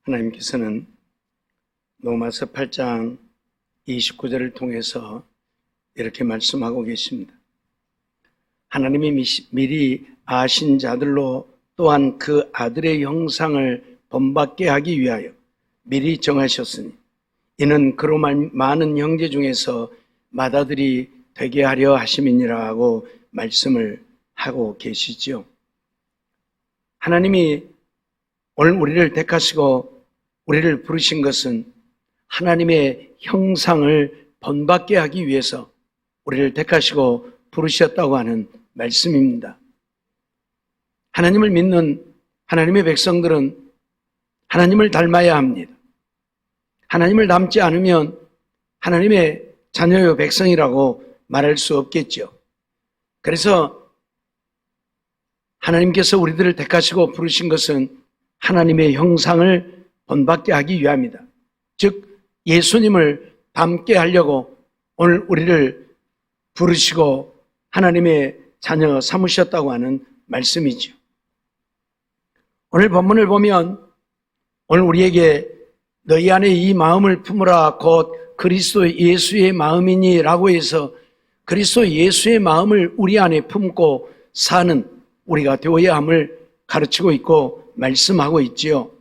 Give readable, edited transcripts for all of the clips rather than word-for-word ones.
하나님께서는 로마서 8장 29절을 통해서 이렇게 말씀하고 계십니다. 하나님이 미리 아신 자들로 또한 그 아들의 형상을 본받게 하기 위하여 미리 정하셨으니 이는 그로 많은 형제 중에서 맏아들이 되게 하려 하심이니라 하고 말씀을 하고 계시죠. 하나님이 오늘 우리를 택하시고 우리를 부르신 것은 하나님의 형상을 본받게 하기 위해서 우리를 택하시고 부르셨다고 하는 말씀입니다. 하나님을 믿는 하나님의 백성들은 하나님을 닮아야 합니다. 하나님을 닮지 않으면 하나님의 자녀요 백성이라고 말할 수 없겠죠. 그래서 하나님께서 우리들을 택하시고 부르신 것은 하나님의 형상을 본받게 하기 위함이다. 즉 예수님을 닮게 하려고 오늘 우리를 부르시고 하나님의 자녀 삼으셨다고 하는 말씀이죠. 오늘 본문을 보면 오늘 우리에게 너희 안에 이 마음을 품으라 곧 그리스도 예수의 마음이니 라고 해서 그리스도 예수의 마음을 우리 안에 품고 사는 우리가 되어야 함을 가르치고 있고 말씀하고 있지요.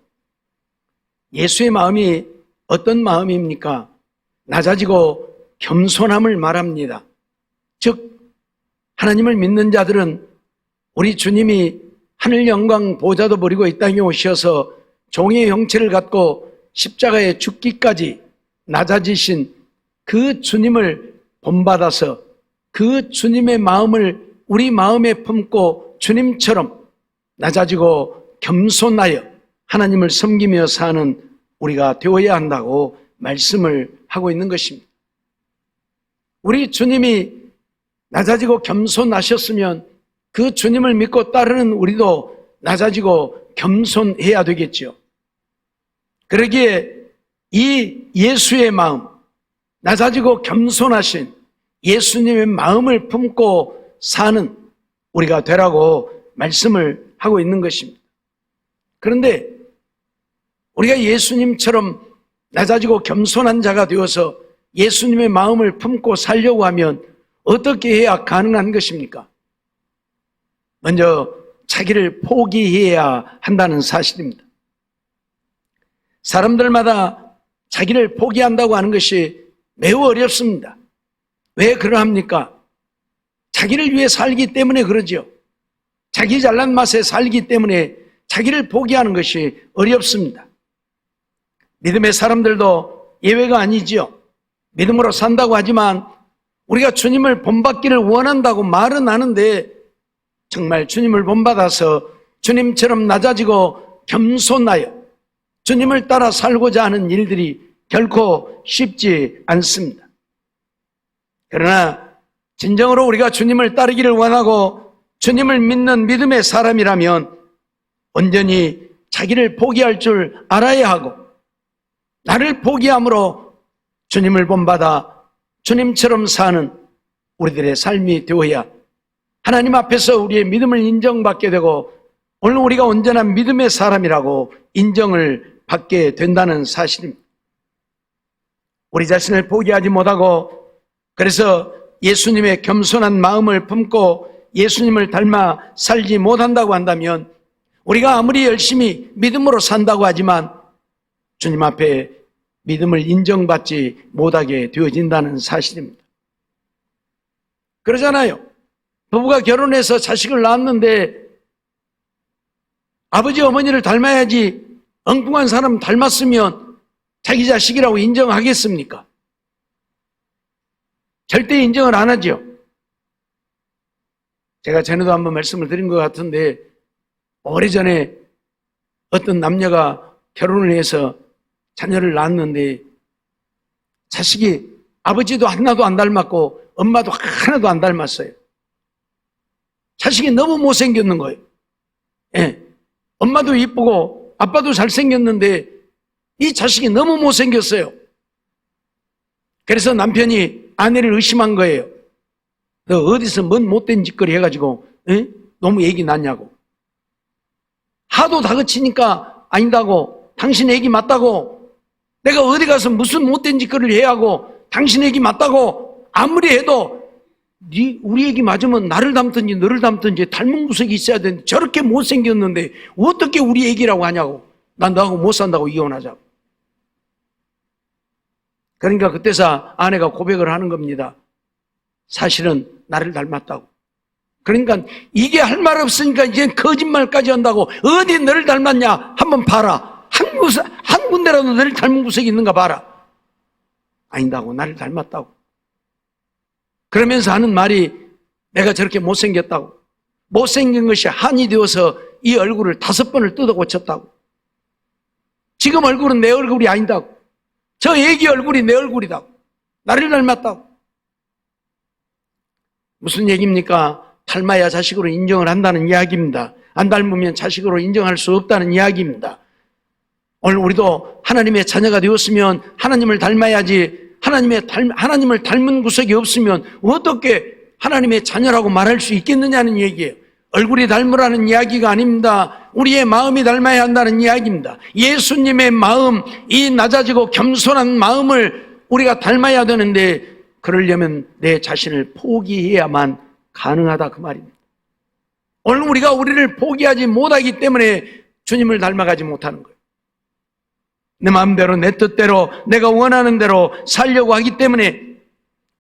예수의 마음이 어떤 마음입니까? 낮아지고 겸손함을 말합니다. 즉 하나님을 믿는 자들은 우리 주님이 하늘 영광 보좌도 버리고 이 땅에 오셔서 종의 형체를 갖고 십자가에 죽기까지 낮아지신 그 주님을 본받아서 그 주님의 마음을 우리 마음에 품고 주님처럼 낮아지고 겸손하여 하나님을 섬기며 사는 우리가 되어야 한다고 말씀을 하고 있는 것입니다. 우리 주님이 낮아지고 겸손하셨으면 그 주님을 믿고 따르는 우리도 낮아지고 겸손해야 되겠죠. 그러기에 이 예수의 마음, 낮아지고 겸손하신 예수님의 마음을 품고 사는 우리가 되라고 말씀을 하고 있는 것입니다. 그런데 우리가 예수님처럼 낮아지고 겸손한 자가 되어서 예수님의 마음을 품고 살려고 하면 어떻게 해야 가능한 것입니까? 먼저 자기를 포기해야 한다는 사실입니다. 사람들마다 자기를 포기한다고 하는 것이 매우 어렵습니다. 왜 그러합니까? 자기를 위해 살기 때문에 그러죠. 자기 잘난 맛에 살기 때문에 자기를 포기하는 것이 어렵습니다. 믿음의 사람들도 예외가 아니지요. 믿음으로 산다고 하지만 우리가 주님을 본받기를 원한다고 말은 하는데 정말 주님을 본받아서 주님처럼 낮아지고 겸손하여 주님을 따라 살고자 하는 일들이 결코 쉽지 않습니다. 그러나 진정으로 우리가 주님을 따르기를 원하고 주님을 믿는 믿음의 사람이라면 온전히 자기를 포기할 줄 알아야 하고 나를 포기함으로 주님을 본받아 주님처럼 사는 우리들의 삶이 되어야 하나님 앞에서 우리의 믿음을 인정받게 되고 오늘 우리가 온전한 믿음의 사람이라고 인정을 받게 된다는 사실입니다. 우리 자신을 포기하지 못하고 그래서 예수님의 겸손한 마음을 품고 예수님을 닮아 살지 못한다고 한다면 우리가 아무리 열심히 믿음으로 산다고 하지만 주님 앞에 믿음을 인정받지 못하게 되어진다는 사실입니다. 그러잖아요. 부부가 결혼해서 자식을 낳았는데 아버지 어머니를 닮아야지 엉뚱한 사람 닮았으면 자기 자식이라고 인정하겠습니까? 절대 인정을 안 하죠. 제가 전에도 한번 말씀을 드린 것 같은데 오래전에 어떤 남녀가 결혼을 해서 자녀를 낳았는데 자식이 아버지도 하나도 안 닮았고 엄마도 하나도 안 닮았어요. 자식이 너무 못생겼는 거예요. 예. 엄마도 이쁘고 아빠도 잘생겼는데 이 자식이 너무 못생겼어요. 그래서 남편이 아내를 의심한 거예요. 너 어디서 뭔 못된 짓거리 해가지고 너무 얘기 났냐고. 하도 다그치니까 아니다고 당신 얘기 맞다고, 내가 어디 가서 무슨 못된 짓거리를 해야 하고 당신 얘기 맞다고 아무리 해도 우리 얘기 맞으면 나를 닮든지 너를 닮든지 닮은 구석이 있어야 되는데 저렇게 못생겼는데 어떻게 우리 얘기라고 하냐고. 난 너하고 못 산다고 이혼하자고. 그러니까 그때서 아내가 고백을 하는 겁니다. 사실은 나를 닮았다고. 그러니까 이게 할 말 없으니까 이제 거짓말까지 한다고. 어디 너를 닮았냐 한번 봐라. 한 군데라도 너를 닮은 구석이 있는가 봐라. 아닌다고. 나를 닮았다고. 그러면서 하는 말이 내가 저렇게 못생겼다고. 못생긴 것이 한이 되어서 이 얼굴을 5번을 뜯어 고쳤다고. 지금 얼굴은 내 얼굴이 아니다고. 저 애기 얼굴이 내 얼굴이다고. 나를 닮았다고. 무슨 얘기입니까? 닮아야 자식으로 인정을 한다는 이야기입니다. 안 닮으면 자식으로 인정할 수 없다는 이야기입니다. 오늘 우리도 하나님의 자녀가 되었으면 하나님을 닮아야지. 하나님을 닮은 구석이 없으면 어떻게 하나님의 자녀라고 말할 수 있겠느냐는 얘기예요. 얼굴이 닮으라는 이야기가 아닙니다. 우리의 마음이 닮아야 한다는 이야기입니다. 예수님의 마음, 이 낮아지고 겸손한 마음을 우리가 닮아야 되는데 그러려면 내 자신을 포기해야만 가능하다 그 말입니다. 오늘 우리가 우리를 포기하지 못하기 때문에 주님을 닮아가지 못하는 거예요. 내 마음대로 내 뜻대로 내가 원하는 대로 살려고 하기 때문에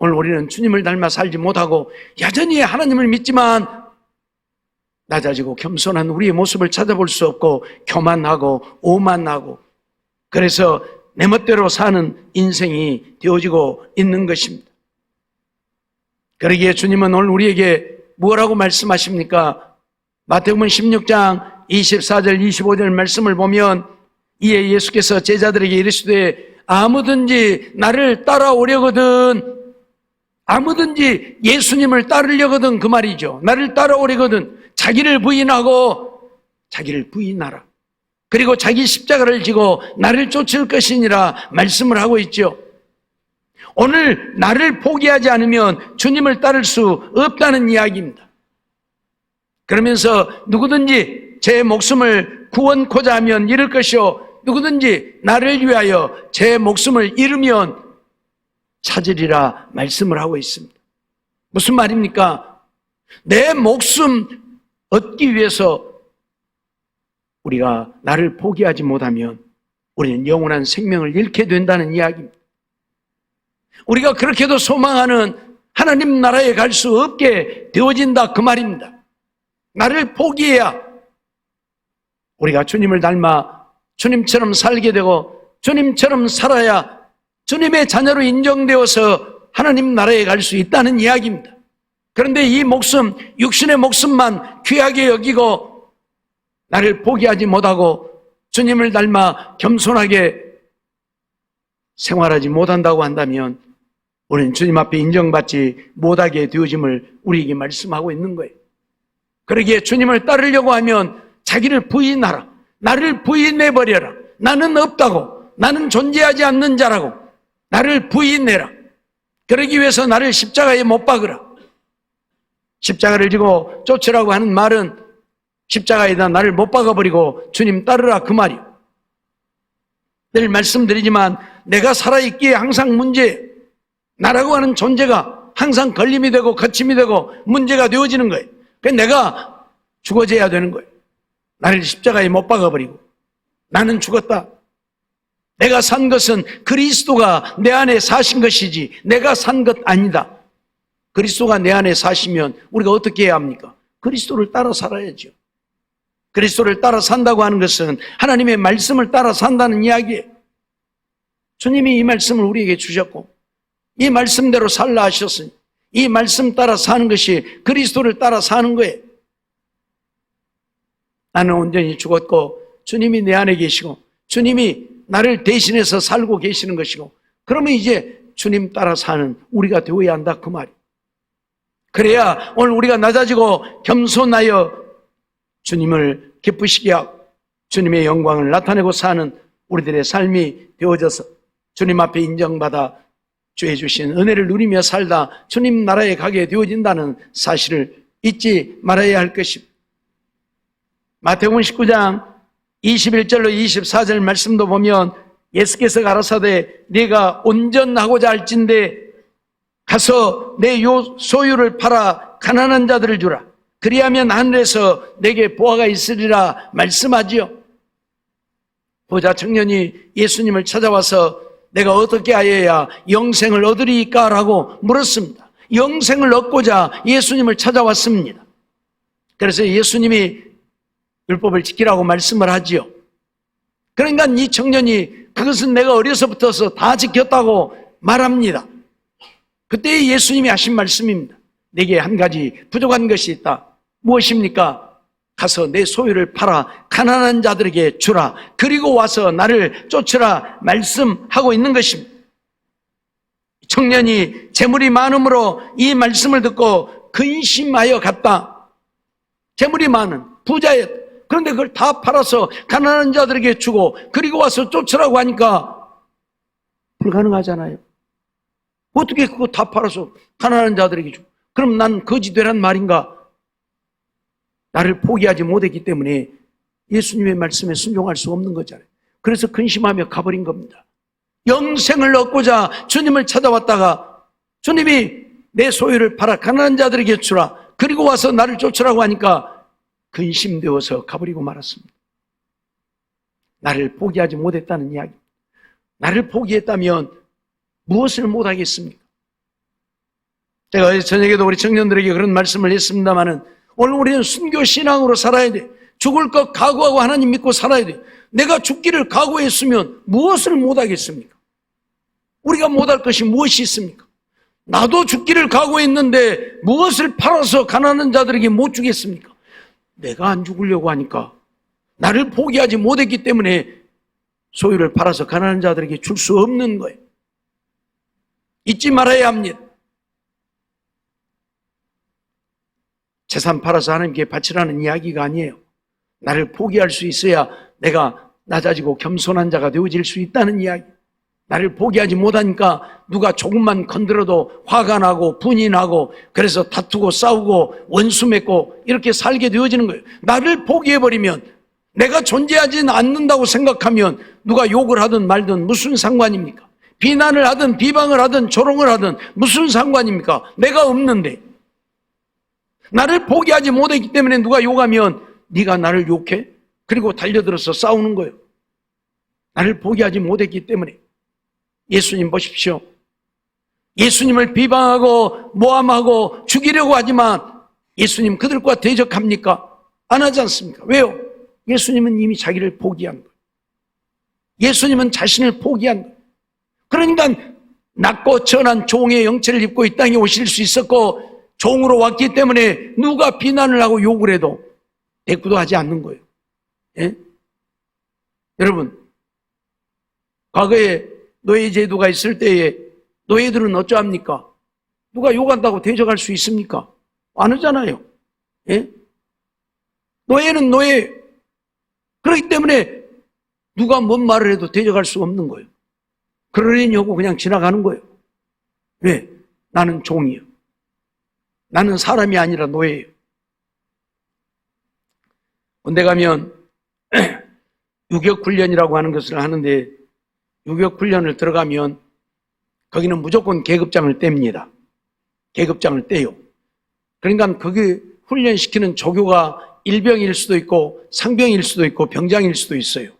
오늘 우리는 주님을 닮아 살지 못하고 여전히 하나님을 믿지만 낮아지고 겸손한 우리의 모습을 찾아볼 수 없고 교만하고 오만하고 그래서 내 멋대로 사는 인생이 되어지고 있는 것입니다. 그러기에 주님은 오늘 우리에게 뭐라고 말씀하십니까? 마태복음 16장 24절 25절 말씀을 보면 이에 예수께서 제자들에게 이르시되 아무든지 나를 따라오려거든 아무든지 예수님을 따르려거든 그 말이죠. 나를 따라오려거든 자기를 부인하고 자기를 부인하라. 그리고 자기 십자가를 지고 나를 쫓을 것이니라 말씀을 하고 있죠. 오늘 나를 포기하지 않으면 주님을 따를 수 없다는 이야기입니다. 그러면서 누구든지 제 목숨을 구원코자 하면 잃을 것이요 누구든지 나를 위하여 제 목숨을 잃으면 찾으리라 말씀을 하고 있습니다. 무슨 말입니까? 내 목숨 얻기 위해서 우리가 나를 포기하지 못하면 우리는 영원한 생명을 잃게 된다는 이야기입니다. 우리가 그렇게도 소망하는 하나님 나라에 갈 수 없게 되어진다 그 말입니다. 나를 포기해야 우리가 주님을 닮아 주님처럼 살게 되고 주님처럼 살아야 주님의 자녀로 인정되어서 하나님 나라에 갈 수 있다는 이야기입니다. 그런데 이 목숨, 육신의 목숨만 귀하게 여기고 나를 포기하지 못하고 주님을 닮아 겸손하게 생활하지 못한다고 한다면 우리는 주님 앞에 인정받지 못하게 되어짐을 우리에게 말씀하고 있는 거예요. 그러기에 주님을 따르려고 하면 자기를 부인하라. 나를 부인해버려라. 나는 없다고. 나는 존재하지 않는 자라고. 나를 부인해라. 그러기 위해서 나를 십자가에 못 박으라. 십자가를 지고 쫓으라고 하는 말은 십자가에다 나를 못 박아버리고 주님 따르라 그 말이에요. 늘 말씀드리지만 내가 살아있기에 항상 문제, 나라고 하는 존재가 항상 걸림이 되고 거침이 되고 문제가 되어지는 거예요. 그래서 내가 죽어져야 되는 거예요. 나를 십자가에 못 박아버리고 나는 죽었다. 내가 산 것은 그리스도가 내 안에 사신 것이지 내가 산 것 아니다. 그리스도가 내 안에 사시면 우리가 어떻게 해야 합니까? 그리스도를 따라 살아야죠. 그리스도를 따라 산다고 하는 것은 하나님의 말씀을 따라 산다는 이야기예요. 주님이 이 말씀을 우리에게 주셨고 이 말씀대로 살라 하셨으니 이 말씀 따라 사는 것이 그리스도를 따라 사는 거예요. 나는 온전히 죽었고 주님이 내 안에 계시고 주님이 나를 대신해서 살고 계시는 것이고 그러면 이제 주님 따라 사는 우리가 되어야 한다 그 말이에요. 그래야 오늘 우리가 낮아지고 겸손하여 주님을 기쁘시게 하고 주님의 영광을 나타내고 사는 우리들의 삶이 되어져서 주님 앞에 인정받아 주의 주신 은혜를 누리며 살다 주님 나라에 가게 되어진다는 사실을 잊지 말아야 할 것입니다. 마태복음 19장 21절로 24절 말씀도 보면 예수께서 가라사대 네가 온전하고자 할진대 가서 내 소유를 팔아 가난한 자들을 주라. 그리하면 하늘에서 내게 보화가 있으리라 말씀하지요. 보자 청년이 예수님을 찾아와서 내가 어떻게 하여야 영생을 얻으리까? 라고 물었습니다. 영생을 얻고자 예수님을 찾아왔습니다. 그래서 예수님이 율법을 지키라고 말씀을 하지요. 그러니까 이 청년이 그것은 내가 어려서부터 다 지켰다고 말합니다. 그때 예수님이 하신 말씀입니다. 내게 한 가지 부족한 것이 있다. 무엇입니까? 가서 내 소유를 팔아 가난한 자들에게 주라. 그리고 와서 나를 쫓으라 말씀하고 있는 것입니다. 청년이 재물이 많음으로 이 말씀을 듣고 근심하여 갔다. 재물이 많은 부자였다. 그런데 그걸 다 팔아서 가난한 자들에게 주고 그리고 와서 쫓으라고 하니까 불가능하잖아요. 어떻게 그거 다 팔아서 가난한 자들에게 주고 그럼 난 거지 되란 말인가? 나를 포기하지 못했기 때문에 예수님의 말씀에 순종할 수 없는 거잖아요. 그래서 근심하며 가버린 겁니다. 영생을 얻고자 주님을 찾아왔다가 주님이 내 소유를 팔아 가난한 자들에게 주라. 그리고 와서 나를 쫓으라고 하니까 근심되어서 가버리고 말았습니다. 나를 포기하지 못했다는 이야기. 나를 포기했다면 무엇을 못하겠습니까? 제가 어제 저녁에도 우리 청년들에게 그런 말씀을 했습니다마는 오늘 우리는 순교 신앙으로 살아야 돼. 죽을 것 각오하고 하나님 믿고 살아야 돼. 내가 죽기를 각오했으면 무엇을 못하겠습니까? 우리가 못할 것이 무엇이 있습니까? 나도 죽기를 각오했는데 무엇을 팔아서 가난한 자들에게 못 주겠습니까? 내가 안 죽으려고 하니까 나를 포기하지 못했기 때문에 소유를 팔아서 가난한 자들에게 줄 수 없는 거예요. 잊지 말아야 합니다. 재산 팔아서 하나님께 바치라는 이야기가 아니에요. 나를 포기할 수 있어야 내가 낮아지고 겸손한 자가 되어질 수 있다는 이야기. 나를 포기하지 못하니까 누가 조금만 건드려도 화가 나고 분이 나고 그래서 다투고 싸우고 원수 맺고 이렇게 살게 되어지는 거예요. 나를 포기해버리면 내가 존재하지는 않는다고 생각하면 누가 욕을 하든 말든 무슨 상관입니까? 비난을 하든 비방을 하든 조롱을 하든 무슨 상관입니까? 내가 없는데. 나를 포기하지 못했기 때문에 누가 욕하면 네가 나를 욕해? 그리고 달려들어서 싸우는 거예요. 나를 포기하지 못했기 때문에. 예수님 보십시오. 예수님을 비방하고 모함하고 죽이려고 하지만 예수님 그들과 대적합니까? 안 하지 않습니까? 왜요? 예수님은 이미 자기를 포기한 거예요. 예수님은 자신을 포기한 거예요. 그러니까 낮고 천한 종의 영체를 입고 이 땅에 오실 수 있었고 종으로 왔기 때문에 누가 비난을 하고 욕을 해도 대꾸도 하지 않는 거예요. 예? 여러분, 과거에 노예제도가 있을 때에 노예들은 어쩌합니까? 누가 욕한다고 대적할 수 있습니까? 안 하잖아요. 예? 노예는 노예. 그렇기 때문에 누가 뭔 말을 해도 대적할 수 없는 거예요. 그러려니 하고 그냥 지나가는 거예요. 왜? 나는 종이에요. 나는 사람이 아니라 노예예요. 군대 가면 유격훈련이라고 하는 것을 하는데 유격훈련을 들어가면 거기는 무조건 계급장을 뗍니다. 계급장을 떼요. 그러니까 거기 훈련시키는 조교가 일병일 수도 있고 상병일 수도 있고 병장일 수도 있어요.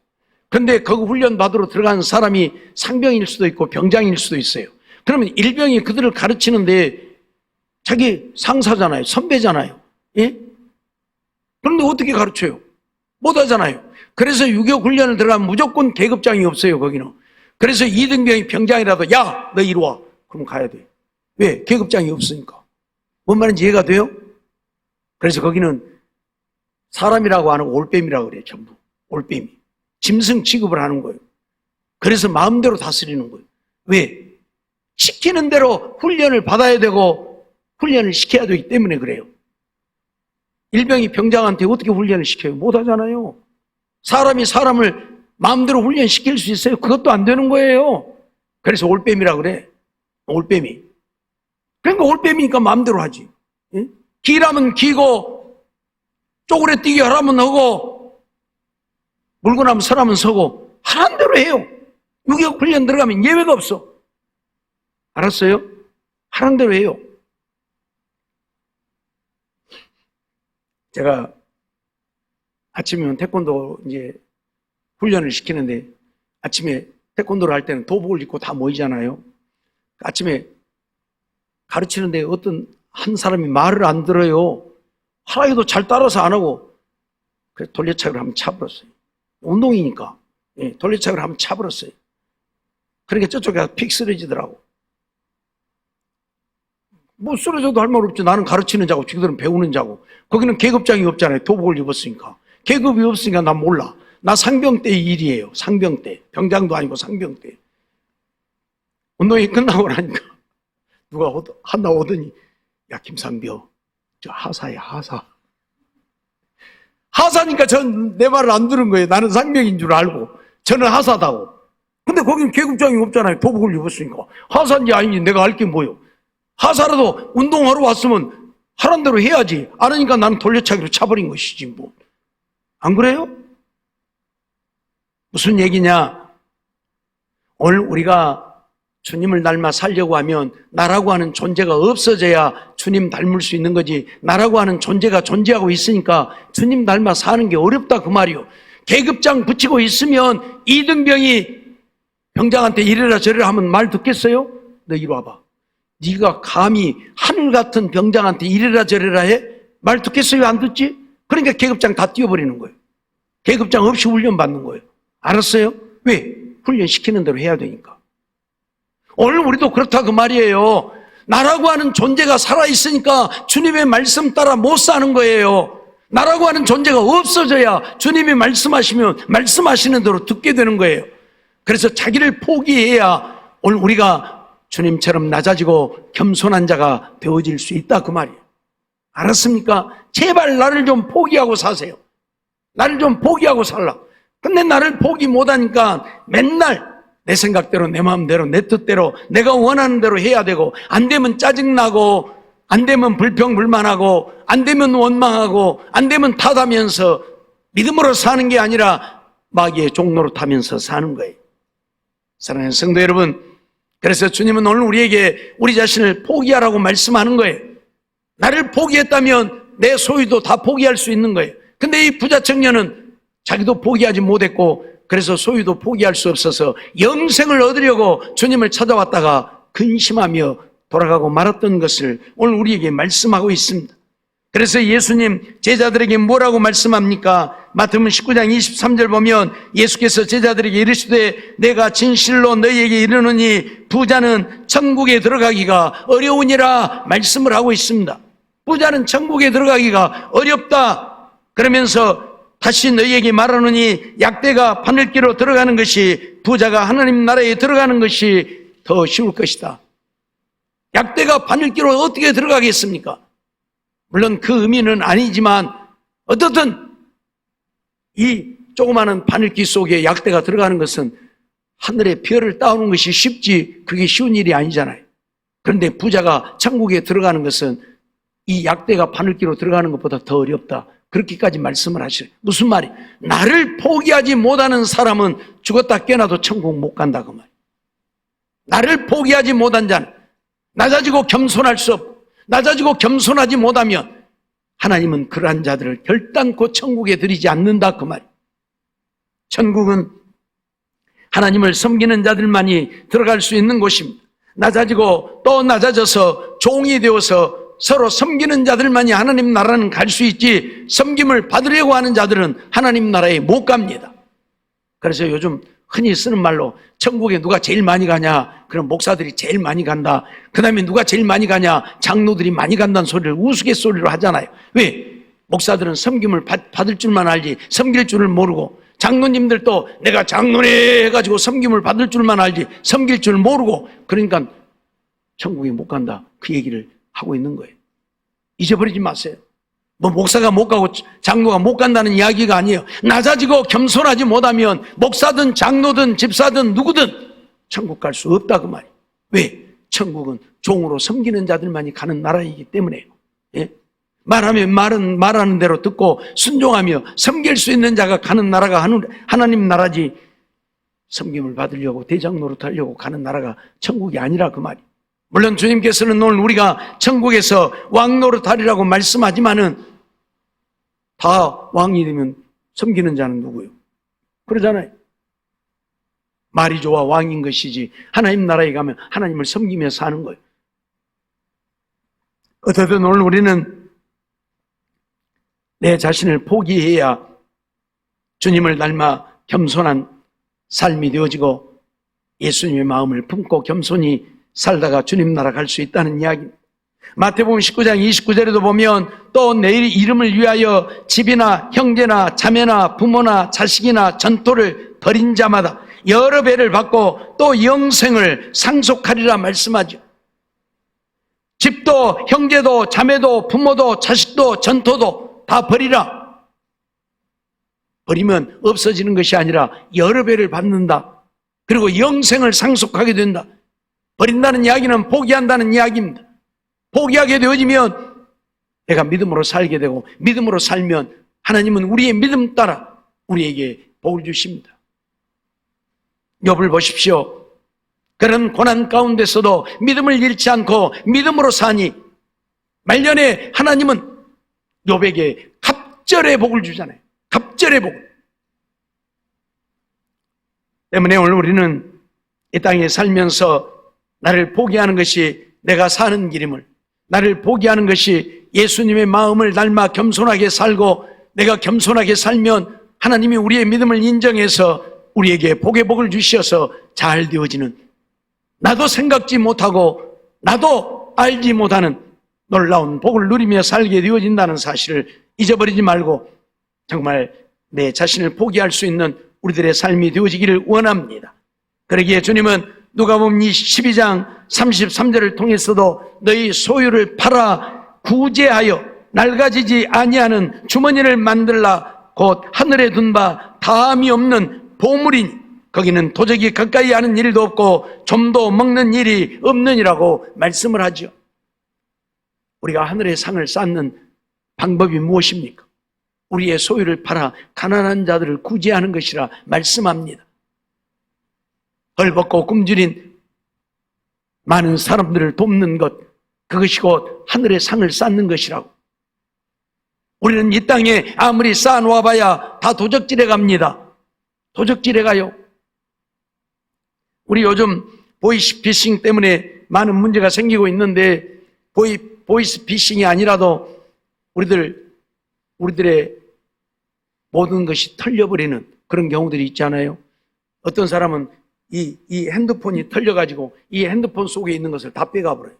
그런데 거기 훈련 받으러 들어가는 사람이 상병일 수도 있고 병장일 수도 있어요. 그러면 일병이 그들을 가르치는데 자기 상사잖아요. 선배잖아요. 예? 그런데 어떻게 가르쳐요? 못하잖아요. 그래서 유격훈련을 들어가면 무조건 계급장이 없어요. 거기는. 그래서 2등병이 병장이라도 야! 너 이리 와. 그럼 가야 돼. 왜? 계급장이 없으니까. 뭔 말인지 이해가 돼요? 그래서 거기는 사람이라고 하는 올빼미라고 그래요. 전부. 올빼미. 짐승 취급을 하는 거예요. 그래서 마음대로 다스리는 거예요. 왜? 시키는 대로 훈련을 받아야 되고 훈련을 시켜야 되기 때문에 그래요. 일병이 병장한테 어떻게 훈련을 시켜요? 못하잖아요. 사람이 사람을 마음대로 훈련시킬 수 있어요? 그것도 안 되는 거예요. 그래서 올빼미라고 그래. 올빼미. 그러니까 올빼미니까 마음대로 하지. 예? 기라면 기고 쪼그레 뛰게 하라면 하고 물고 나면 서라면 서고 하라는 대로 해요. 6개월 훈련 들어가면 예외가 없어. 알았어요? 하라는 대로 해요. 제가 아침이면 태권도 이제 훈련을 시키는데 아침에 태권도를 할 때는 도복을 입고 다 모이잖아요. 아침에 가르치는데 어떤 한 사람이 말을 안 들어요. 하라해도 잘 따라서 안 하고 그래서 돌려차기를 한번 차버렸어요. 운동이니까 돌려차기를 한번 차버렸어요. 그러니까 저쪽에 가서 픽 쓰러지더라고. 뭐 쓰러져도 할 말 없지. 나는 가르치는 자고 지들은 배우는 자고. 거기는 계급장이 없잖아요. 도복을 입었으니까. 계급이 없으니까 난 몰라. 나 상병 때 일이에요. 상병 때. 병장도 아니고 상병 때. 운동이 끝나고 나니까 누가 한나 오더니 야 김상병 저 하사야 하사. 하사니까 전 내 말을 안 들은 거예요. 나는 상병인 줄 알고 저는 하사다고. 근데 거기는 계급장이 없잖아요. 도복을 입었으니까. 하사인지 아닌지 내가 알 게 뭐예요. 하사라도 운동하러 왔으면 하란 대로 해야지. 안 하니까 나는 돌려차기로 차버린 것이지 뭐. 안 그래요? 무슨 얘기냐? 오늘 우리가 주님을 닮아 살려고 하면 나라고 하는 존재가 없어져야 주님 닮을 수 있는 거지. 나라고 하는 존재가 존재하고 있으니까 주님 닮아 사는 게 어렵다 그 말이요. 계급장 붙이고 있으면 이등병이 병장한테 이래라 저래라 하면 말 듣겠어요? 너 이리 와봐. 네가 감히 하늘 같은 병장한테 이래라 저래라 해? 말 듣겠어요? 안 듣지? 그러니까 계급장 다 띄워버리는 거예요. 계급장 없이 훈련 받는 거예요. 알았어요? 왜? 훈련시키는 대로 해야 되니까. 오늘 우리도 그렇다 그 말이에요. 나라고 하는 존재가 살아있으니까 주님의 말씀 따라 못 사는 거예요. 나라고 하는 존재가 없어져야 주님이 말씀하시면 말씀하시는 대로 듣게 되는 거예요. 그래서 자기를 포기해야 오늘 우리가 주님처럼 낮아지고 겸손한 자가 되어질 수 있다 그 말이에요. 알았습니까? 제발 나를 좀 포기하고 사세요. 나를 좀 포기하고 살라. 근데 나를 포기 못하니까 맨날 내 생각대로 내 마음대로 내 뜻대로 내가 원하는 대로 해야 되고 안 되면 짜증나고 안 되면 불평불만하고 안 되면 원망하고 안 되면 탓하면서 믿음으로 사는 게 아니라 마귀의 종로로 타면서 사는 거예요. 사랑하는 성도 여러분, 그래서 주님은 오늘 우리에게 우리 자신을 포기하라고 말씀하는 거예요. 나를 포기했다면 내 소유도 다 포기할 수 있는 거예요. 근데 이 부자 청년은 자기도 포기하지 못했고 그래서 소유도 포기할 수 없어서 영생을 얻으려고 주님을 찾아왔다가 근심하며 돌아가고 말았던 것을 오늘 우리에게 말씀하고 있습니다. 그래서 예수님 제자들에게 뭐라고 말씀합니까? 마태복음 19장 23절 보면 예수께서 제자들에게 이르시되 내가 진실로 너희에게 이르노니 부자는 천국에 들어가기가 어려우니라 말씀을 하고 있습니다. 부자는 천국에 들어가기가 어렵다. 그러면서 다시 너희에게 말하노니 약대가 바늘기로 들어가는 것이 부자가 하나님 나라에 들어가는 것이 더 쉬울 것이다. 약대가 바늘기로 어떻게 들어가겠습니까? 물론 그 의미는 아니지만 어떻든 이 조그마한 바늘기 속에 약대가 들어가는 것은 하늘의 별을 따오는 것이 쉽지 그게 쉬운 일이 아니잖아요. 그런데 부자가 천국에 들어가는 것은 이 약대가 바늘기로 들어가는 것보다 더 어렵다. 그렇게까지 말씀을 하시죠. 무슨 말이? 나를 포기하지 못하는 사람은 죽었다 깨어나도 천국 못 간다 그 말. 나를 포기하지 못한 자는 낮아지고 겸손할 수 없고 낮아지고 겸손하지 못하면 하나님은 그러한 자들을 결단코 천국에 들이지 않는다 그 말. 천국은 하나님을 섬기는 자들만이 들어갈 수 있는 곳입니다. 낮아지고 또 낮아져서 종이 되어서 서로 섬기는 자들만이 하나님 나라는 갈 수 있지 섬김을 받으려고 하는 자들은 하나님 나라에 못 갑니다. 그래서 요즘 흔히 쓰는 말로 천국에 누가 제일 많이 가냐? 그럼 목사들이 제일 많이 간다. 그 다음에 누가 제일 많이 가냐? 장로들이 많이 간다는 소리를 우스갯소리로 하잖아요. 왜? 목사들은 섬김을 받을 줄만 알지 섬길 줄을 모르고 장로님들도 내가 장로네 해가지고 섬김을 받을 줄만 알지 섬길 줄 모르고 그러니까 천국에 못 간다. 그 얘기를 하고 있는 거예요. 잊어버리지 마세요. 뭐 목사가 못 가고 장로가 못 간다는 이야기가 아니에요. 낮아지고 겸손하지 못하면 목사든 장로든 집사든 누구든 천국 갈 수 없다 그 말이에요. 왜? 천국은 종으로 섬기는 자들만이 가는 나라이기 때문에요. 예? 말하면 말하는 대로 듣고 순종하며 섬길 수 있는 자가 가는 나라가 하나님 나라지, 섬김을 받으려고 대장 노릇하려고 가는 나라가 천국이 아니라 그 말이. 물론 주님께서는 오늘 우리가 천국에서 왕 노릇하리라고 말씀하지만은 다 왕이 되면 섬기는 자는 누구요? 그러잖아요. 말이 좋아 왕인 것이지 하나님 나라에 가면 하나님을 섬기며 사는 거예요. 어쨌든 오늘 우리는 내 자신을 포기해야 주님을 닮아 겸손한 삶이 되어지고 예수님의 마음을 품고 겸손히 살다가 주님 나라 갈 수 있다는 이야기입니다. 마태복음 19장 29절에도 보면 또 내 이름을 위하여 집이나 형제나 자매나 부모나 자식이나 전토를 벌인 자마다 여러 배를 받고 또 영생을 상속하리라 말씀하죠. 집도 형제도 자매도 부모도 자식도 전토도 다 버리라. 버리면 없어지는 것이 아니라 여러 배를 받는다. 그리고 영생을 상속하게 된다. 버린다는 이야기는 포기한다는 이야기입니다. 포기하게 되어지면 내가 믿음으로 살게 되고 믿음으로 살면 하나님은 우리의 믿음 따라 우리에게 복을 주십니다. 욥을 보십시오. 그런 고난 가운데서도 믿음을 잃지 않고 믿음으로 사니 말년에 하나님은 욥에게 갑절의 복을 주잖아요. 갑절의 복을. 때문에 오늘 우리는 이 땅에 살면서 나를 포기하는 것이 내가 사는 길임을, 나를 포기하는 것이 예수님의 마음을 닮아 겸손하게 살고 내가 겸손하게 살면 하나님이 우리의 믿음을 인정해서 우리에게 복의 복을 주셔서 잘 되어지는, 나도 생각지 못하고 나도 알지 못하는 놀라운 복을 누리며 살게 되어진다는 사실을 잊어버리지 말고 정말 내 자신을 포기할 수 있는 우리들의 삶이 되어지기를 원합니다. 그러기에 주님은 누가복음 12장 33절을 통해서도 너희 소유를 팔아 구제하여 낡아지지 아니하는 주머니를 만들라. 곧 하늘에 둔 바 다함이 없는 보물이니 거기는 도적이 가까이 하는 일도 없고 좀도 먹는 일이 없느니라고 말씀을 하죠. 우리가 하늘의 상을 쌓는 방법이 무엇입니까? 우리의 소유를 팔아 가난한 자들을 구제하는 것이라 말씀합니다. 헐벗고 굶주린 많은 사람들을 돕는 것, 그것이 곧 하늘의 상을 쌓는 것이라고. 우리는 이 땅에 아무리 쌓아놓아봐야 다 도적질해 갑니다. 도적질해 가요. 우리 요즘 보이스피싱 때문에 많은 문제가 생기고 있는데 보이스피싱이 아니라도 우리들의 모든 것이 털려버리는 그런 경우들이 있잖아요. 어떤 사람은 이 핸드폰이 털려가지고 이 핸드폰 속에 있는 것을 다 빼가버려요.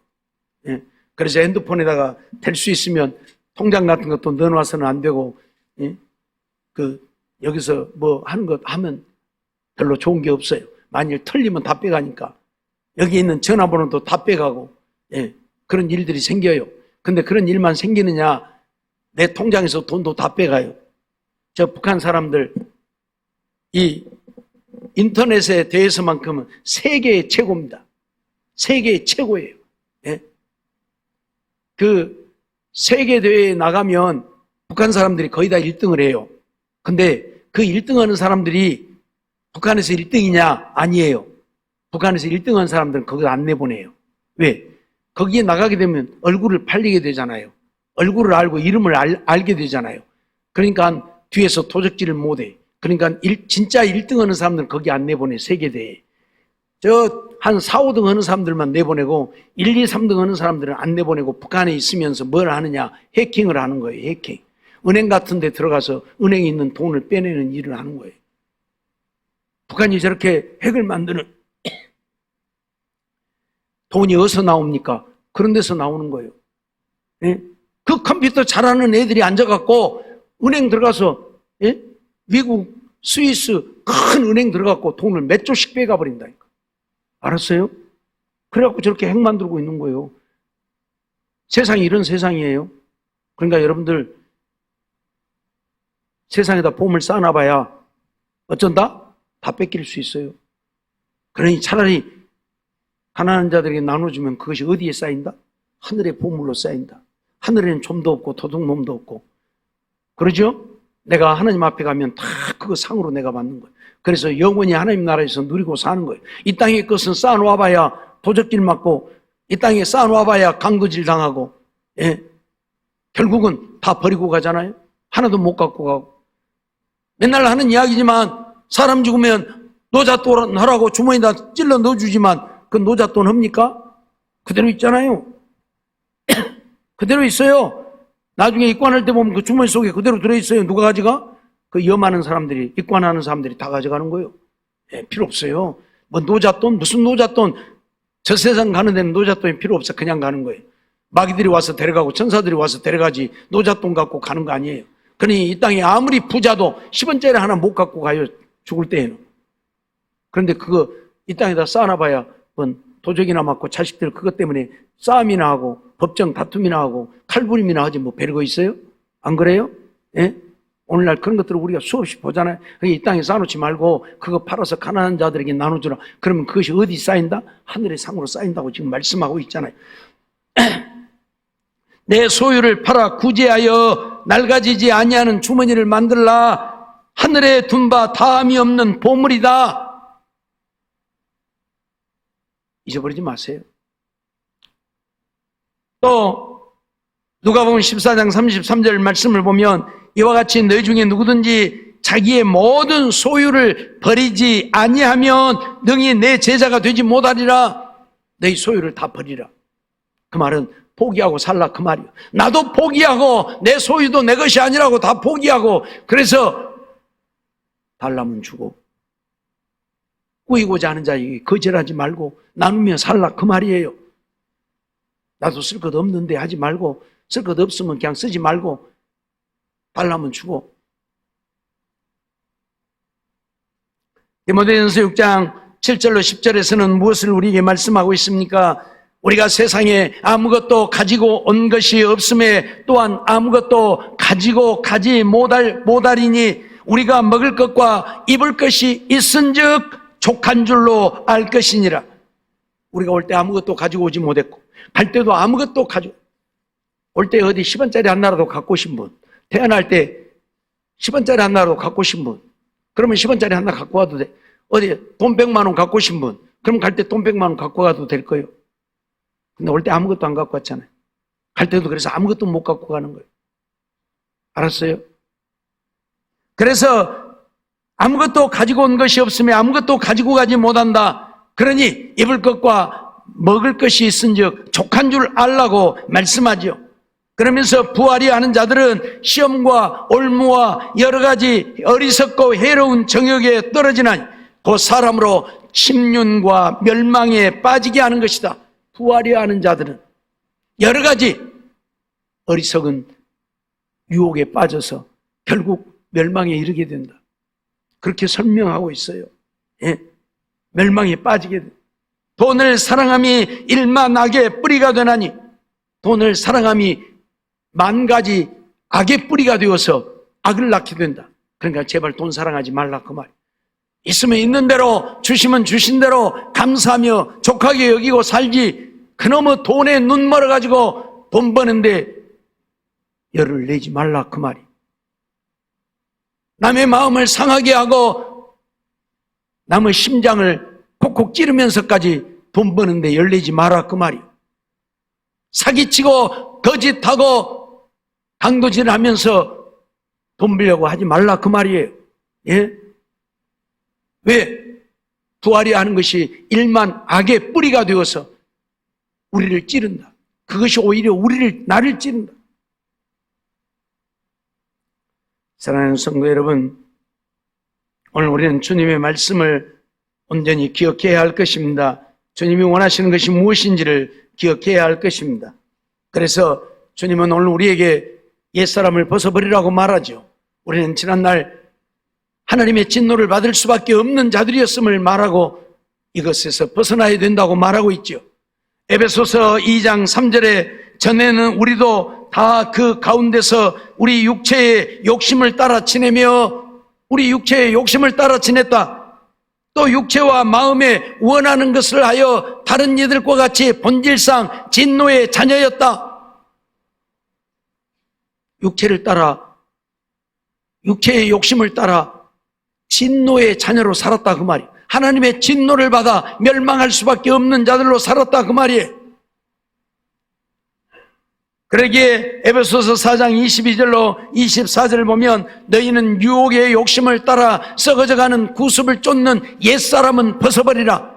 예. 그래서 핸드폰에다가 될 수 있으면 통장 같은 것도 넣어놔서는 안 되고, 예. 여기서 뭐 하는 것 하면 별로 좋은 게 없어요. 만일 털리면 다 빼가니까. 여기 있는 전화번호도 다 빼가고, 예. 그런 일들이 생겨요. 근데 그런 일만 생기느냐, 내 통장에서 돈도 다 빼가요. 저 북한 사람들, 이 인터넷에 대해서만큼은 세계의 최고입니다. 세계의 최고예요. 예? 그 세계대회에 나가면 북한 사람들이 거의 다 1등을 해요. 근데 그 1등 하는 사람들이 북한에서 1등이냐? 아니에요. 북한에서 1등 하는 사람들은 거기서 안 내보내요. 왜? 거기에 나가게 되면 얼굴을 팔리게 되잖아요. 얼굴을 알고 이름을 알게 되잖아요. 그러니까 뒤에서 도적질을 못해. 그러니까 진짜 1등 하는 사람들은 거기 안 내보내. 세계대회에. 한 4, 5등 하는 사람들만 내보내고 1, 2, 3등 하는 사람들은 안 내보내고 북한에 있으면서 뭘 하느냐? 해킹을 하는 거예요. 해킹. 은행 같은 데 들어가서 은행에 있는 돈을 빼내는 일을 하는 거예요. 북한이 저렇게 핵을 만드는 돈이 어디서 나옵니까? 그런 데서 나오는 거예요. 예? 그 컴퓨터 잘하는 애들이 앉아갖고 은행 들어가서, 예? 미국, 스위스 큰 은행 들어가고 돈을 몇 조씩 빼가버린다니까. 알았어요? 그래갖고 저렇게 핵 만들고 있는 거예요. 세상이 이런 세상이에요. 그러니까 여러분들 세상에다 보험을 쌓아놔봐야 어쩐다? 다 뺏길 수 있어요. 그러니 차라리 가난한 자들에게 나눠주면 그것이 어디에 쌓인다? 하늘의 보물로 쌓인다. 하늘에는 좀도 없고 도둑놈도 없고. 그러죠? 내가 하나님 앞에 가면 다 그거 상으로 내가 받는 거예요. 그래서 영원히 하나님 나라에서 누리고 사는 거예요. 이 땅의 것은 쌓아놓아봐야 도적질 맞고, 이 땅에 쌓아놓아봐야 강도질 당하고, 예. 결국은 다 버리고 가잖아요. 하나도 못 갖고 가고. 맨날 하는 이야기지만 사람 죽으면 노잣돈 하라고 주머니에다 찔러 넣어주지만 그 노잣돈 합니까? 그대로 있잖아요. 그대로 있어요. 나중에 입관할 때 보면 그 주머니 속에 그대로 들어있어요. 누가 가져가? 그 염하는 사람들이, 입관하는 사람들이 다 가져가는 거예요. 예, 필요 없어요. 뭐 노잣돈, 무슨 노잣돈, 저 세상 가는 데는 노잣돈이 필요 없어. 그냥 가는 거예요. 마귀들이 와서 데려가고 천사들이 와서 데려가지 노잣돈 갖고 가는 거 아니에요. 그러니 이 땅에 아무리 부자도 10원짜리 하나 못 갖고 가요. 죽을 때에는. 그런데 그거 이 땅에다 쌓아놔봐야 도적이나 맞고 자식들 그것 때문에 싸움이나 하고 법정 다툼이나 하고 칼부림이나 하지 뭐 별거 있어요? 안 그래요? 예? 오늘날 그런 것들을 우리가 수없이 보잖아요. 이 땅에 쌓아놓지 말고 그거 팔아서 가난한 자들에게 나눠주라. 그러면 그것이 어디 쌓인다? 하늘의 상으로 쌓인다고 지금 말씀하고 있잖아요. 내 소유를 팔아 구제하여 낡아지지 아니하는 주머니를 만들라. 하늘에 둔 바 다함이 없는 보물이다. 잊어버리지 마세요. 또 누가복음 14장 33절 말씀을 보면 이와 같이 너희 중에 누구든지 자기의 모든 소유를 버리지 아니하면 능히 내 제자가 되지 못하리라. 너희 소유를 다 버리라. 그 말은 포기하고 살라 그 말이요. 나도 포기하고 내 소유도 내 것이 아니라고 다 포기하고, 그래서 달라면 주고 꾸이고자 하는 자에게 거절하지 말고 나누며 살라 그 말이에요. 나도 쓸 것 없는데 하지 말고, 쓸 것 없으면 그냥 쓰지 말고 달라면 주고. 디모데전서 6장 7절로 10절에서는 무엇을 우리에게 말씀하고 있습니까? 우리가 세상에 아무것도 가지고 온 것이 없음에 또한 아무것도 가지고 가지 못하리니 우리가 먹을 것과 입을 것이 있은즉 족한 줄로 알 것이니라. 우리가 올 때 아무것도 가지고 오지 못했고 갈 때도 아무것도 가지고, 올 때 어디 10원짜리 하나라도 갖고 오신 분, 태어날 때 10원짜리 하나라도 갖고 오신 분, 그러면 10원짜리 하나 갖고 와도 돼. 어디 돈 100만 원 갖고 오신 분, 그럼 갈 때 돈 100만 원 갖고 가도 될 거예요. 근데 올 때 아무것도 안 갖고 왔잖아요. 갈 때도 그래서 아무것도 못 갖고 가는 거예요. 알았어요? 그래서 아무것도 가지고 온 것이 없으면 아무것도 가지고 가지 못한다. 그러니 입을 것과 먹을 것이 있은즉 족한 줄 알라고 말씀하죠. 그러면서 부활이 하는 자들은 시험과 올무와 여러 가지 어리석고 해로운 정욕에 떨어지나니 그 사람으로 심륜과 멸망에 빠지게 하는 것이다. 부활이 하는 자들은 여러 가지 어리석은 유혹에 빠져서 결국 멸망에 이르게 된다. 그렇게 설명하고 있어요. 예. 멸망에 빠지게 된다. 돈을 사랑함이 일만 악의 뿌리가 되나니, 돈을 사랑함이 만 가지 악의 뿌리가 되어서 악을 낳게 된다. 그러니까 제발 돈 사랑하지 말라 그 말이에요. 있으면 있는 대로, 주시면 주신 대로 감사하며 족하게 여기고 살지, 그놈의 돈에 눈 멀어가지고 돈 버는데 열을 내지 말라 그 말이에요. 남의 마음을 상하게 하고 남의 심장을 콕콕 찌르면서까지 돈 버는데 열 내지 마라 그 말이에요. 사기치고 거짓하고 강도질 하면서 돈 벌려고 하지 말라 그 말이에요. 예? 왜? 부활이 하는 것이 일만 악의 뿌리가 되어서 우리를 찌른다. 그것이 오히려 나를 찌른다. 사랑하는 성도 여러분, 오늘 우리는 주님의 말씀을 온전히 기억해야 할 것입니다. 주님이 원하시는 것이 무엇인지를 기억해야 할 것입니다. 그래서 주님은 오늘 우리에게 옛사람을 벗어버리라고 말하죠. 우리는 지난날 하나님의 진노를 받을 수밖에 없는 자들이었음을 말하고 이것에서 벗어나야 된다고 말하고 있죠. 에베소서 2장 3절에 전에는 우리도 다 그 가운데서 우리 육체의 욕심을 따라 지내며 우리 육체의 욕심을 따라 지냈다. 또 육체와 마음에 원하는 것을 하여 다른 이들과 같이 본질상 진노의 자녀였다. 육체를 따라, 육체의 욕심을 따라 진노의 자녀로 살았다 그 말이에요. 하나님의 진노를 받아 멸망할 수밖에 없는 자들로 살았다 그 말이에요. 그러기에 에베소서 4장 22절로 24절을 보면 너희는 유혹의 욕심을 따라 썩어져가는 구습을 쫓는 옛사람은 벗어버리라.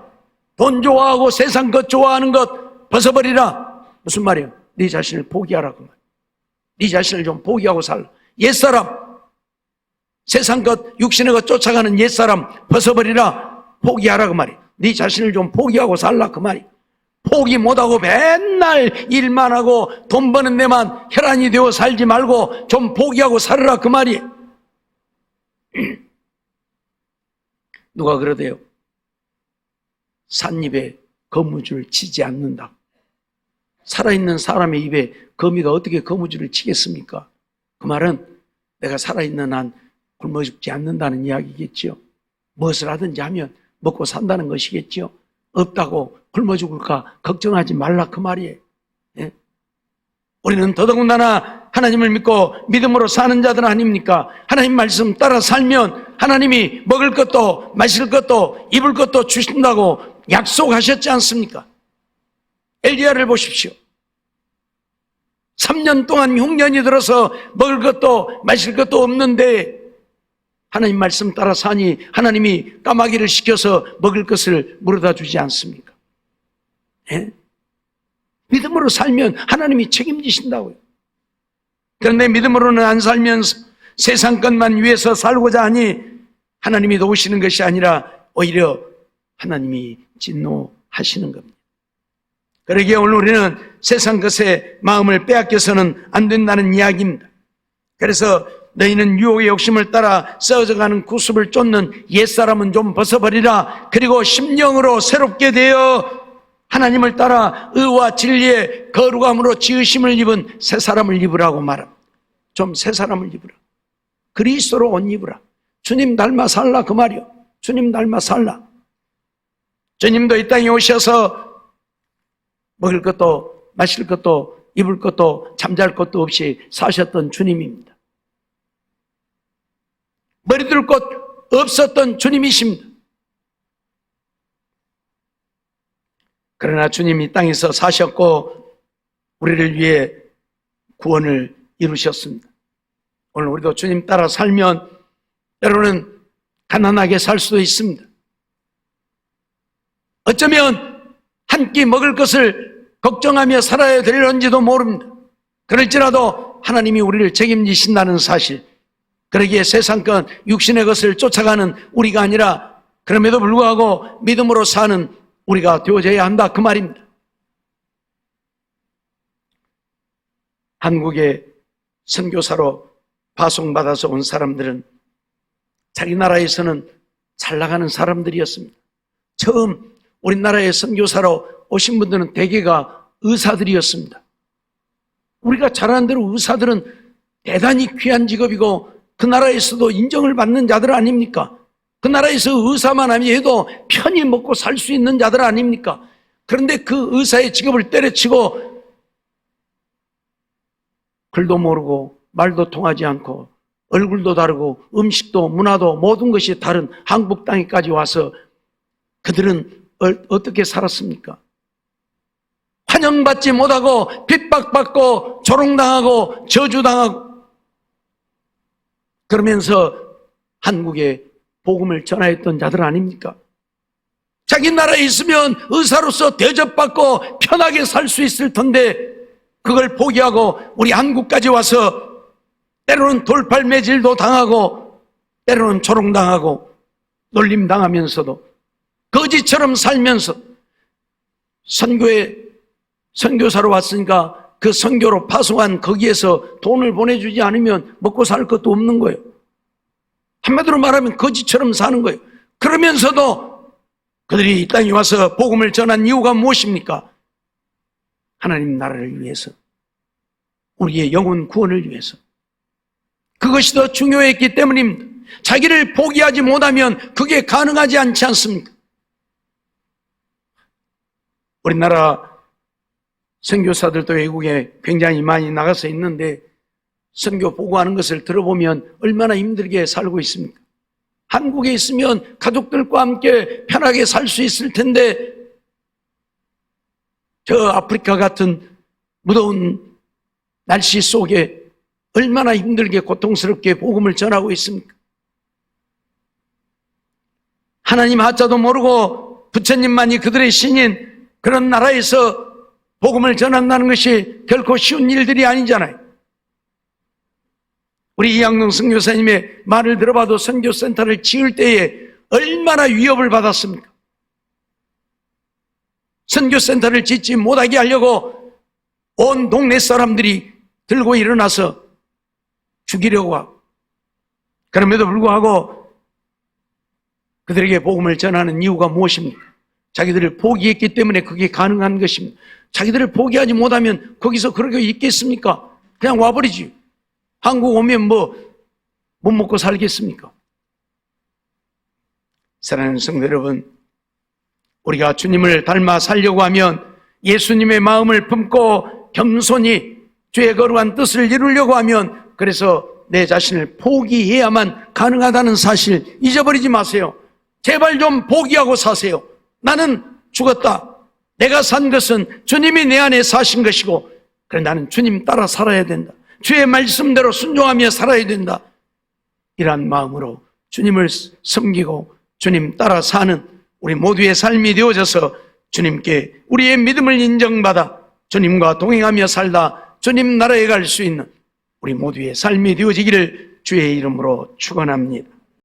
돈 좋아하고 세상 것 좋아하는 것 벗어버리라. 무슨 말이에요? 네 자신을 포기하라 그 말이에요. 네 자신을 좀 포기하고 살라. 옛사람, 세상 것, 육신의 것 쫓아가는 옛사람 벗어버리라. 포기하라 그 말이에요. 네 자신을 좀 포기하고 살라 그 말이에요. 포기 못하고 맨날 일만 하고 돈 버는 데만 혈안이 되어 살지 말고 좀 포기하고 살으라 그 말이에요. 누가 그러대요? 삿입에 거무줄을 치지 않는다. 살아있는 사람의 입에 거미가 어떻게 거무줄을 치겠습니까? 그 말은 내가 살아있는 한 굶어 죽지 않는다는 이야기겠지요. 무엇을 하든지 하면 먹고 산다는 것이겠지요. 없다고 굶어 죽을까 걱정하지 말라 그 말이에요. 예? 우리는 더더군다나 하나님을 믿고 믿음으로 사는 자들 아닙니까? 하나님 말씀 따라 살면 하나님이 먹을 것도 마실 것도 입을 것도 주신다고 약속하셨지 않습니까? 엘리야를 보십시오. 3년 동안 흉년이 들어서 먹을 것도 마실 것도 없는데 하나님 말씀 따라 사니 하나님이 까마귀를 시켜서 먹을 것을 물어다 주지 않습니까? 예? 믿음으로 살면 하나님이 책임지신다고요. 그런데 믿음으로는 안 살면서 세상 것만 위해서 살고자 하니 하나님이 도우시는 것이 아니라 오히려 하나님이 진노하시는 겁니다. 그러기에 오늘 우리는 세상 것에 마음을 빼앗겨서는 안 된다는 이야기입니다. 그래서 너희는 유혹의 욕심을 따라 썩어져가는 구습을 쫓는 옛사람은 좀 벗어버리라. 그리고 심령으로 새롭게 되어 하나님을 따라 의와 진리의 거룩함으로 지으심을 입은 새 사람을 입으라고 말합니다. 좀 새 사람을 입으라. 그리스도로 옷 입으라. 주님 닮아 살라 그 말이요. 주님 닮아 살라. 주님도 이 땅에 오셔서 먹을 것도 마실 것도 입을 것도 잠잘 것도 없이 사셨던 주님입니다. 머리둘 곳 없었던 주님이십니다. 그러나 주님이 땅에서 사셨고 우리를 위해 구원을 이루셨습니다. 오늘 우리도 주님 따라 살면 때로는 가난하게 살 수도 있습니다. 어쩌면 한 끼 먹을 것을 걱정하며 살아야 될런지도 모릅니다. 그럴지라도 하나님이 우리를 책임지신다는 사실, 그러기에 세상권 육신의 것을 쫓아가는 우리가 아니라 그럼에도 불구하고 믿음으로 사는 우리가 되어져야 한다 그 말입니다. 한국에 선교사로 파송받아서 온 사람들은 자기 나라에서는 잘 나가는 사람들이었습니다. 처음 우리나라에 선교사로 오신 분들은 대개가 의사들이었습니다. 우리가 잘 아는 대로 의사들은 대단히 귀한 직업이고 그 나라에서도 인정을 받는 자들 아닙니까? 그 나라에서 의사만 해도 편히 먹고 살 수 있는 자들 아닙니까? 그런데 그 의사의 직업을 때려치고 글도 모르고 말도 통하지 않고 얼굴도 다르고 음식도 문화도 모든 것이 다른 한국 땅에까지 와서 그들은 어떻게 살았습니까? 환영받지 못하고 핍박받고 조롱당하고 저주당하고 그러면서 한국에 복음을 전하였던 자들 아닙니까? 자기 나라에 있으면 의사로서 대접받고 편하게 살 수 있을 텐데 그걸 포기하고 우리 한국까지 와서 때로는 돌팔매질도 당하고 때로는 조롱당하고 놀림당하면서도 거지처럼 살면서 선교사로 왔으니까 그 선교로 파송한 거기에서 돈을 보내주지 않으면 먹고 살 것도 없는 거예요. 한마디로 말하면 거지처럼 사는 거예요. 그러면서도 그들이 이 땅에 와서 복음을 전한 이유가 무엇입니까? 하나님 나라를 위해서, 우리의 영혼 구원을 위해서. 그것이 더 중요했기 때문입니다. 자기를 포기하지 못하면 그게 가능하지 않지 않습니까? 우리나라 선교사들도 외국에 굉장히 많이 나가서 있는데 선교 보고하는 것을 들어보면 얼마나 힘들게 살고 있습니까? 한국에 있으면 가족들과 함께 편하게 살 수 있을 텐데 저 아프리카 같은 무더운 날씨 속에 얼마나 힘들게 고통스럽게 복음을 전하고 있습니까? 하나님 하자도 모르고 부처님만이 그들의 신인 그런 나라에서 복음을 전한다는 것이 결코 쉬운 일들이 아니잖아요. 우리 이양동 선교사님의 말을 들어봐도 선교센터를 지을 때에 얼마나 위협을 받았습니까? 선교센터를 짓지 못하게 하려고 온 동네 사람들이 들고 일어나서 죽이려고 하고, 그럼에도 불구하고 그들에게 복음을 전하는 이유가 무엇입니까? 자기들을 포기했기 때문에 그게 가능한 것입니다. 자기들을 포기하지 못하면 거기서 그렇게 있겠습니까? 그냥 와버리지. 한국 오면 못 먹고 살겠습니까? 사랑하는 성도 여러분, 우리가 주님을 닮아 살려고 하면 예수님의 마음을 품고 겸손히 주의 거룩한 뜻을 이루려고 하면 그래서 내 자신을 포기해야만 가능하다는 사실 잊어버리지 마세요. 제발 좀 포기하고 사세요. 나는 죽었다. 내가 산 것은 주님이 내 안에 사신 것이고 그래 나는 주님 따라 살아야 된다. 주의 말씀대로 순종하며 살아야 된다. 이러한 마음으로 주님을 섬기고 주님 따라 사는 우리 모두의 삶이 되어져서 주님께 우리의 믿음을 인정받아 주님과 동행하며 살다 주님 나라에 갈 수 있는 우리 모두의 삶이 되어지기를 주의 이름으로 축원합니다.